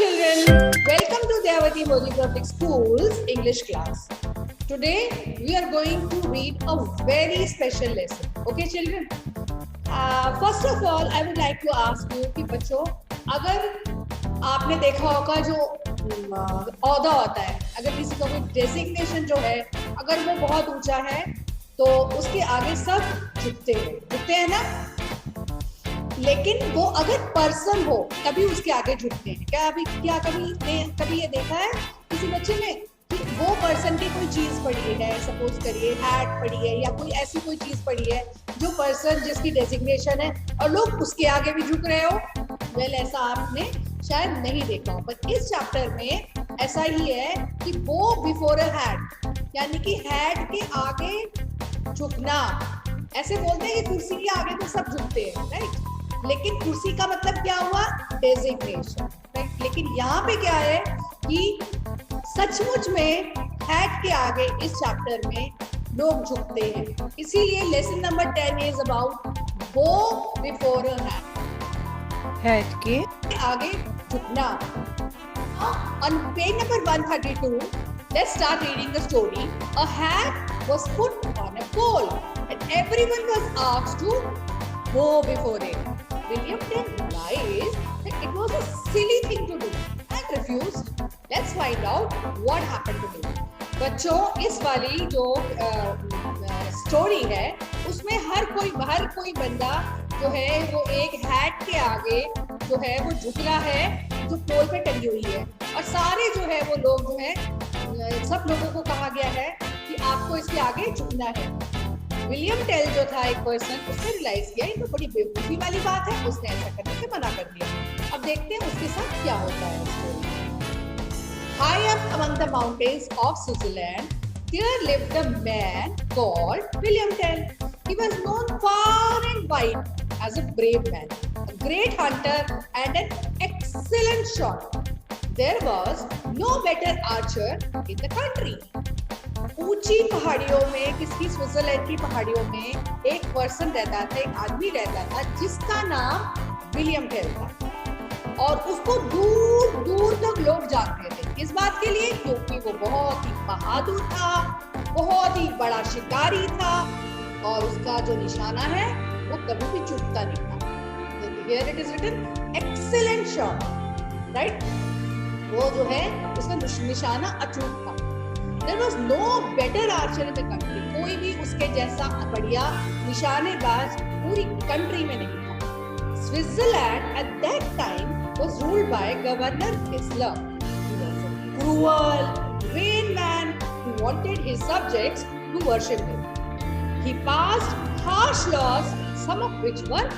children, welcome to Devati Modi Public School's English class. Today we are going to read a very special lesson. Okay children? First of all, I would like to ask you कि बच्चों, अगर आपने देखा होगा जो औहदा होता है, अगर किसी का कोई डेजिग्नेशन जो है, अगर वो बहुत ऊंचा है तो उसके आगे सब झुकते हैं ना? लेकिन वो अगर पर्सन हो तभी उसके आगे झुकते हैं। क्या कभी ये देखा है किसी बच्चे ने कि वो पर्सन की कोई चीज पड़ी है, सपोज करिए हैट पड़ी है या कोई ऐसी कोई चीज पड़ी है जो पर्सन जिसकी डेजिग्नेशन है और लोग उसके आगे भी झुक रहे हो? वेल, ऐसा आपने शायद नहीं देखा हो, पर इस चैप्टर में ऐसा ही है कि वो बिफोर अ हैट, यानी कि हैट के आगे झुकना। ऐसे बोलते हैं कि कुर्सी के आगे तो सब झुकते हैं, राइट? लेकिन कुर्सी का मतलब क्या हुआ? Designation, right? लेकिन यहाँ पे क्या है कि सचमुच में हैट के आगे इस चैप्टर में लोग झुकते हैं। इसीलिए लेसन नंबर 10 इज अबाउट बो बिफोर अ हैट, हैट के आगे झुकना। On page number 132, let's start reading the story. A hat was put on a pole and everyone was asked to bow before it. William Tell realized that it was a silly thing to do and refused. Let's find out what happened to him. बच्चों, इस वाली जो story है उसमें हर कोई बंदा जो है वो एक हैट के आगे जो है वो झुक रहा है जो पोल पे टंगी हुई है, और सारे जो है वो लोग जो है सब लोगों को कहा गया है कि आपको इसके आगे झुकना है। विलियम टेल जो था एक पर्सन, उसने रियलाइज किया ये तो बड़ी बेवकूफी वाली बात है, उसने ऐसा करने से मना कर दिया। अब देखते हैं उसके साथ क्या होता है story. High up among the mountains of Switzerland, there lived a man called William Tell. He was known far and wide as a brave man, a great hunter and an excellent shot. There was no better archer in the country. ऊंची पहाड़ियों में, किसी Switzerland की पहाड़ियों में एक person रहता था, एक आदमी रहता था जिसका नाम विलियम टेल था, और उसको दूर दूर तक लोग जानते थे। इस बात के लिए क्योंकि वो बहुत ही बहादुर था, बहुत ही बड़ा शिकारी था, और उसका जो निशाना है वो कभी भी चूकता नहीं था। Here it is written excellent shot, right? वो जो है उसका निशाना अचूक था। There was no better archer in the country. कोई भी उसके जैसा बढ़िया निशानेबाज पूरी कंट्री में नहीं था। Switzerland at that time was ruled by Governor Isler. He was a cruel, vain man who wanted his subjects to worship him. He passed harsh laws, some of which were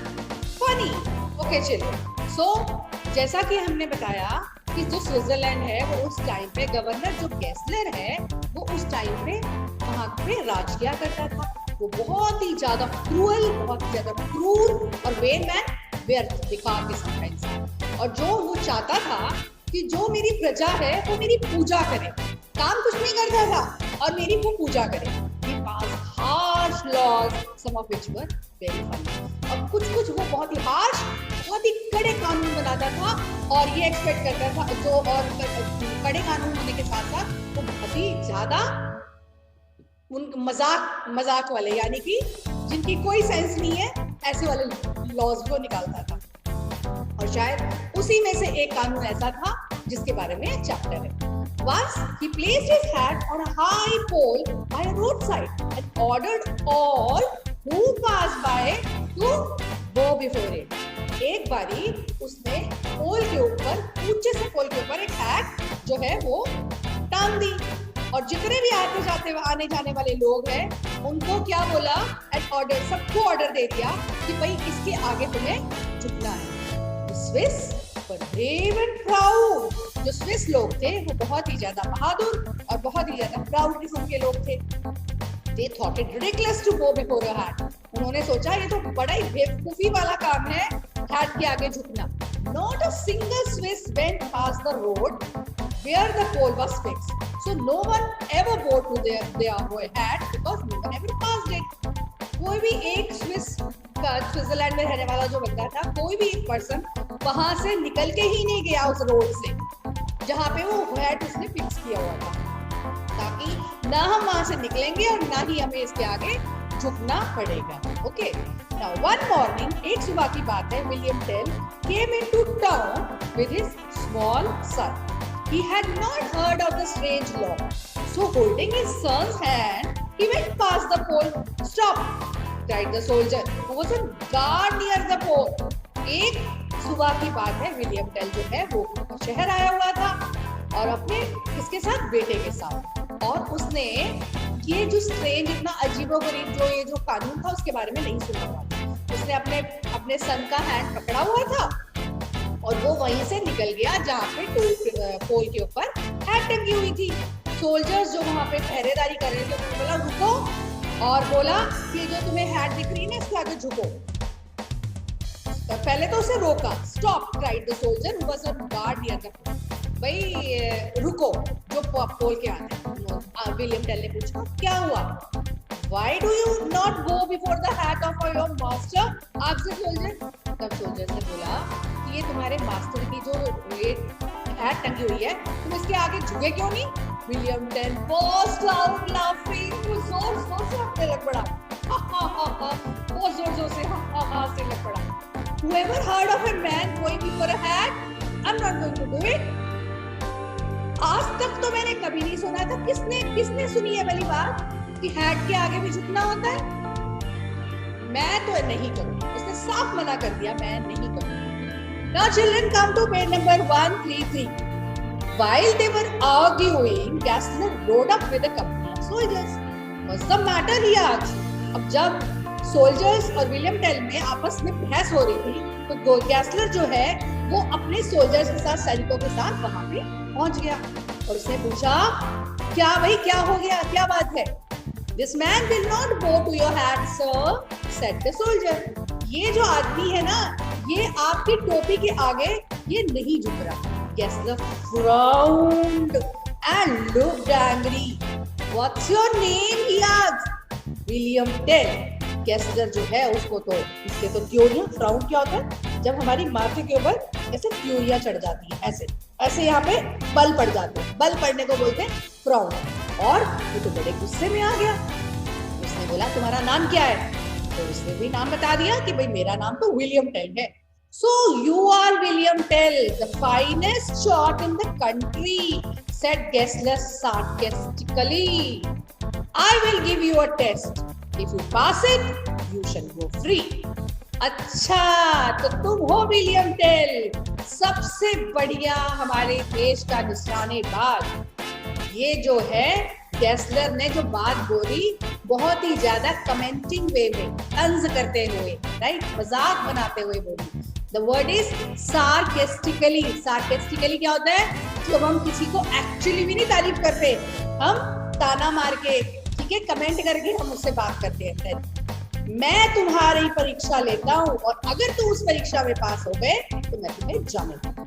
funny. Okay, children. So, जैसा कि हमने बताया कि जो Switzerland है वो उस time पे गवर्नर जो गेस्लर है वो उस टाइम पे वहां पे राज किया करता था। वो बहुत ही ज्यादा क्रूर और वेन मैन, व्यर्थ बेकार किस्म का इंसान, और जो वो चाहता था कि जो मेरी प्रजा है वो मेरी पूजा करे, काम कुछ नहीं करता था और मेरी वो पूजा करे। He passed harsh laws, some of which were very funny. और कुछ वो बहुत ही हार्श, बहुत ही कड़े कानून बनाता था, और ये एक्सपेक्ट करता था जो, और कड़े कानून होने के साथ साथ वो बहुत ही ज्यादा उन मजाक वाले, यानी कि जिनकी कोई सेंस नहीं है, ऐसे वाले लॉज को निकालता था। और शायद उसी में से एक कानून ऐसा था जिसके बारे में एक चैप्टर है। Once he placed his hat on a high pole by a roadside and ordered all who passed by to bow before it. एक बारी उसने पोल के ऊपर, ऊंचे से पोल के ऊपर एक हैट जो है वो टांग दी, और जितने भी आने जाने वाले लोग हैं उनको क्या बोला? एंड ऑर्डर, सबको ऑर्डर दे दिया कि भाई इसके आगे तुम्हें झुकना है। The Swiss were brave and proud. जो स्विस लोग थे वो बहुत ही ज्यादा बहादुर और बहुत ही ज्यादा प्राउड किस्म के लोग थे। They thought it ridiculous to bow before a hat. उन्होंने सोचा ये तो बड़ा ही बेवकूफी वाला काम है हैट के आगे झुकना। Not a single Swiss went past the road where the pole was fixed. So no one ever bowed to their hat because no one ever passed it. कोई भी एक स्विट्जरलैंड में रहने वाला जो बंदा था, कोई भी एक पर्सन वहां से निकल के ही नहीं गया उस रोड से, जहाँ पे वो हैट उसने फिक्स किया हुआ था, ताकि ना हम वहां से निकलेंगे और ना ही हमें इसके आगे झुकना पड़ेगा। ओके, नाउ वन मॉर्निंग, एक सुबह की बात है, William Tell came into town with his small son. He had not heard of the strange law, so holding his son's hand, he went past the pole. Stop! cried the soldier, who was on guard near the pole. एक सुबह की बात है, William tell जो है वो शहर आया हुआ था और अपने किसके साथ, बेटे के साथ, और उसने ये जो स्ट्रेंज, इतना अजीबोगरीब जो कानून था उसके बारे में नहीं सुना हुआ था। उसने अपने सन का हैंड पकड़ा हुआ था और वो वहीं से निकल गया जहाँ पे पोल के ऊपर हैट टंगी हुई थी। सोल्जर्स जो वहाँ पे पहरेदारी कर रहे थे उन्होंने बोला रुको, और बोला कि जो तुम्हें हैट दिख रही है ना इसके आगे झुको। तो पहले तो उसे रोका। Stop, cried the soldier who was on guard near the pole. भाई रुको, जो पोल के आगे। विलियम टेल ने पूछा क्या हुआ? Why do you not go before the hat of your master? asked the soldier. तब सोल्जर ने बोला कि ये तुम्हारे मास्टर की जो हैट टंगी हुई है, तुम इसके आगे झुके क्यों नहीं? William Tell burst out laughing, वो जोर जोर से हंसने लग पड़ा, बहुत जोर जोर से हंसने लग पड़ा। Whoever heard of a man going before a hat? I'm not going to do it. आज तक तो मैंने कभी नहीं सुना था। किसने सुनी है वाली बात कि हैट के आगे भी झुकना होता है? मैं तो नहीं करूंगी। उसने साफ मना कर दिया, मैं नहीं करूंगी। Now children come to page number 133. While they were arguing, Gessler rode up with a company of soldiers. What's the matter? he asked. अब जब सोल्जर्स और विलियम टेल में आपस में बहस हो रही थी तो गैसलर जो है वो अपने सोल्जर्स के साथ, सैनिकों के साथ वहां पे पहुंच गया और उसने पूछा क्या भाई, क्या हो गया, क्या बात है? This man will not go to your hat, sir, said the soldier. ये जो आदमी है ना, ये आपकी टोपी के आगे ये नहीं झुक रहा। Gessler frowned and looked angry. What's your name? he asked. William Tell. Gessler जो है उसको तो इसके तो त्योरियां, फ्राउन क्या होता है? जब हमारी माथे के ऊपर ऐसे त्योरियां चढ़ जाती है, ऐसे यहाँ पे बल पड़ जाते हैं, बल पड़ने को बोलते हैं फ्राउन। और वो तो बड़े गुस्से में आ गया। उसने बोला तुम्हारा नाम क्या है? तो उसने भी नाम बता दिया कि भाई मेरा नाम तो विलियम टेल है। So you are William Tell, the finest shot in the country, said Gessler sarcastically. I will give you a test. If you pass it, you shall go free. अच्छा, तो तुम हो विलियम टेल, सबसे बढ़िया हमारे देश का निशानेबाज। ये जो है गैसलर ने जो बात बोली बहुत ही ज्यादा कमेंटिंग वे में, तंज करते हुए, राइट, मजाक बनाते हुए बोली। The word is sarcastically. Sarcastically क्या होता है? जब हम किसी को एक्चुअली भी नहीं तारीफ करते, हम ताना मार के, ठीक है, कमेंट करके हम उससे बात करते हैं। मैं तुम्हारी परीक्षा लेता हूं और अगर तुम उस परीक्षा में पास हो गए तो मैं तुम्हें जाने दूंगा।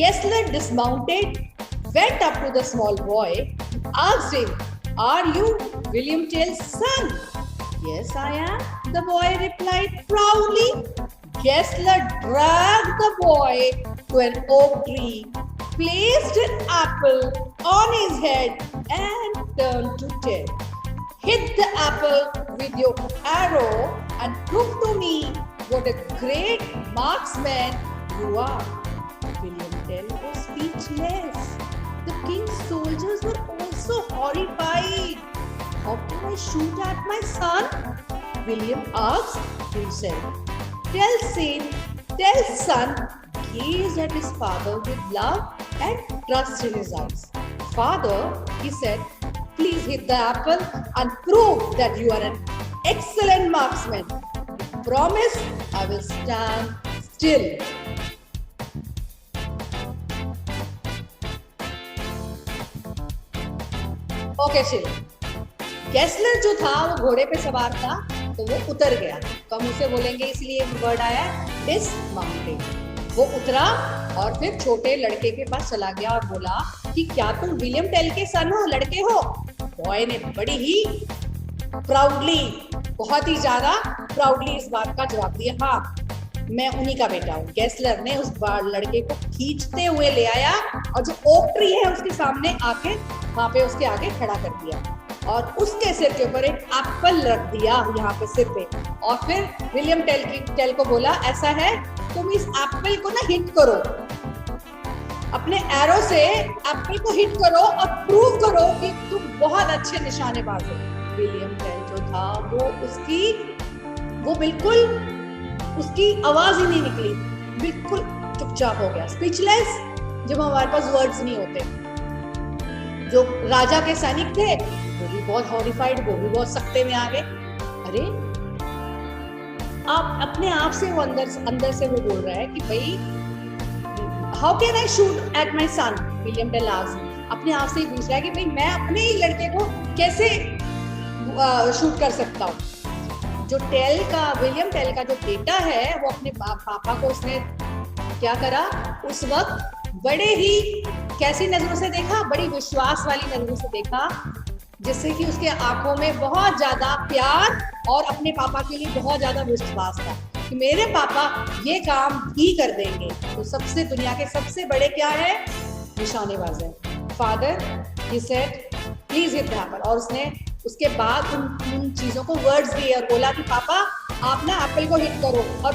Gessler dismounted, went up to the small boy, asked him, "Are you William Tell's son?" "Yes, I am," the boy replied proudly. Gessler dragged the boy to an oak tree, placed an apple on his head, and turned to Tell. "Hit the apple with your arrow and prove to me what a great marksman you are." William Tell was speechless. The king's soldiers were also horrified. "How can I shoot at my son?" William asked himself. Tell's son gazed at his father with love and trust in his eyes. "Father," he said, "please hit the apple and prove that you are an excellent marksman. Promise I will stand still." Okay, children. गैसलर जो था वो घोड़े पे सवार था तो वो उतर गया। कम उसे बोलेंगे इसलिए वर्ड आया डिसमाउंटेड। वो उतरा और फिर छोटे लड़के के पास चला गया और बोला कि क्या तुम विलियम टेल के सन हो, लड़के हो? बॉय ने बड़ी ही प्राउडली, बहुत ही ज्यादा प्राउडली इस बात का जवाब दिया, हाँ मैं उन्हीं का बेटा हूँ। गेस्लर ने उस लड़के को खींचते हुए ले आया और जो ओक ट्री है उसके सामने आके वहां पे उसके आगे खड़ा कर दिया और उसके सिर के ऊपर एक एप्पल रख दिया यहाँ पे सिर पे। और फिर विलियम टेल को बोला ऐसा है तुम इस एप्पल को ना हिट करो, अपने एरो से एप्पल को हिट करो और प्रूव करो कि तुम बहुत अच्छे निशानेबाज हो। विलियम टेल जो था वो बिल्कुल उसकी आवाज ही नहीं निकली, बिल्कुल चुपचाप हो गया, स्पीचलेस, जब हमारे पास वर्ड्स नहीं होते। जो राजा के सैनिक थे वो भी बहुत हॉरिफाइड, वो भी बहुत सख्ते में आ गए। अरे आप अपने आप से वो अंदर से वो बोल रहा है कि भाई how can I shoot at my son, William Tell asked, अपने आप से ही पूछ रहा है कि भाई मैं अपने ही लड़के को कैसे शूट कर सकता हूँ। जो विलियम टेल का जो बेटा है वो अपने पापा को उसने क्या करा उस वक्त, बड़े ही कैसी नजरों से देखा, बड़ी विश्वास वाली नजरों से देखा, जिससे कि उसके आंखों में बहुत ज्यादा प्यार और अपने पापा के लिए बहुत ज्यादा विश्वास था कि मेरे पापा ये काम ही कर देंगे। तो सबसे दुनिया के सबसे बड़े क्या है, निशानेबाज है। Father he said please hit the Apple, और उसने उसके बाद उन चीजों को वर्ड्स दिए और बोला कि पापा आप ना एप्पल को हिट करो और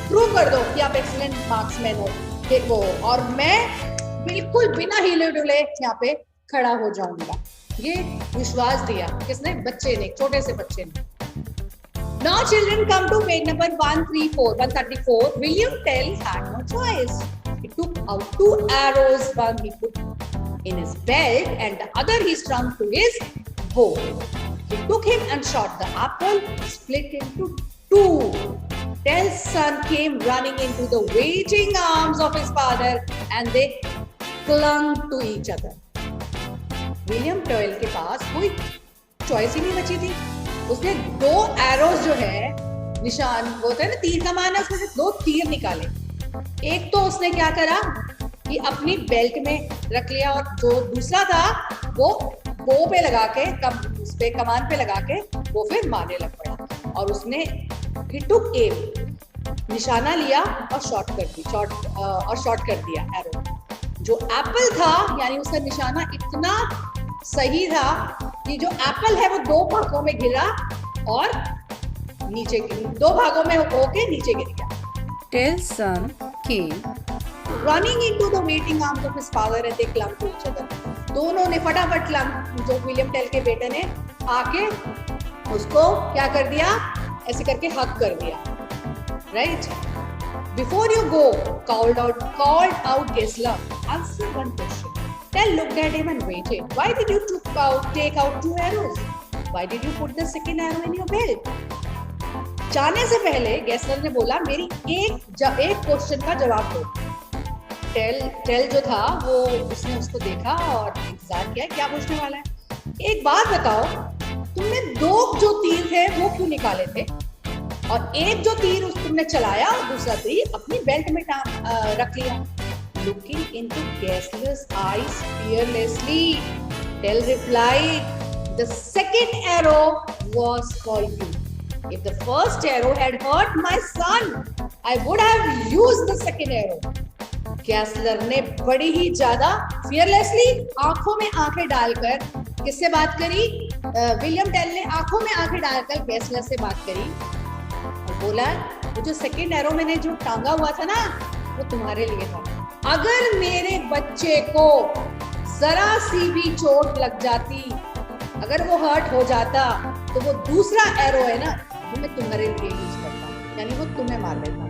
प्रूव कर दो कि आप एक्सीलेंट मार्क्समैन हो वो, और मैं बिल्कुल बिना हिले डुले यहाँ पे खड़ा हो जाऊंगा। ये विश्वास दिया किसने, बच्चे ने, छोटे से बच्चे ने। Now children come to page number 134. William Tell had no choice. He took out 2 arrows, one he put in his belt and the other he strung to his bow. He took him and shot the apple, split into 2. Tell's son came running into the waiting arms of his father and they clung to each other. William Tell के पास कोई choice ही नहीं बची थी। उसने 2 arrows जो है, निशान वो होता है ना, तीर कमान है, उसमें से 2 तीर निकाले। एक तो उसने क्या करा कि अपनी बेल्ट में रख लिया और जो दूसरा था वो बो पे लगा के उस पे कमान पे लगा के वो फिर मारने लग पड़ा। और उसने ही टुक एम, निशाना लिया और शॉट कर दिया एरो। जो एप्पल था यानी उसका निशाना इतना सही था कि जो एप्पल है वो 2 भागों में गिरा और नीचे 2 भागों में होके नीचे गिर गया। Tell's son came running into the waiting arms of his father and they clung to each other. दोनों ने फटाफट जो विलियम टेल के बेटे ने आके उसको क्या कर दिया, ऐसे करके हक कर दिया, right. Before you go, called out Gessler, answer one question. Tell looked at him and waited. Why did you take out 2 arrows? Why did you put the second arrow in your belt? जाने से पहले Gessler ने बोला मेरी एक question का जवाब दो। टेल जो था वो उसने उसको देखा और इंतजार किया क्या पूछने वाला है। एक बात बताओ, तुमने 2 जो तीर थे वो क्यों निकाले थे, और एक जो तीर तुमने चलाया और दूसरा तीर अपनी बेल्ट में रख लिया। Looking into Gessler's eyes fearlessly, Tell replied, "The second arrow was for you. If the first arrow had hurt my son, I would have used the second arrow." Gessler ने बड़ी ही ज्यादा fearlessly आंखों में आंखें डालकर किससे बात करी, विलियम टेल ने आंखों में आंखें डालकर गेस्लर से बात करी और बोला वो जो सेकेंड एरो मैंने जो टांगा हुआ था ना वो तुम्हारे लिए था। अगर मेरे बच्चे को जरा सी भी चोट लग जाती, अगर वो हर्ट हो जाता तो वो दूसरा एरो है ना वो मैं तुम्हारे लिए यूज करता, यानी वो तुम्हें मार देता।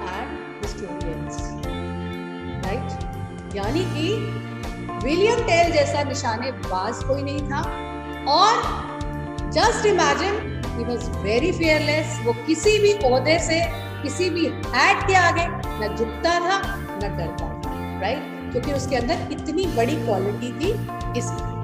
And the story ends, right. यानी कि विलियम टेल जैसा निशानेबाज कोई नहीं था और just imagine he was very fearless. वो किसी भी ओहदे से, किसी भी हैट के आगे न झुकता था न डरता था, राइट, क्योंकि उसके अंदर इतनी बड़ी क्वालिटी थी इसकी।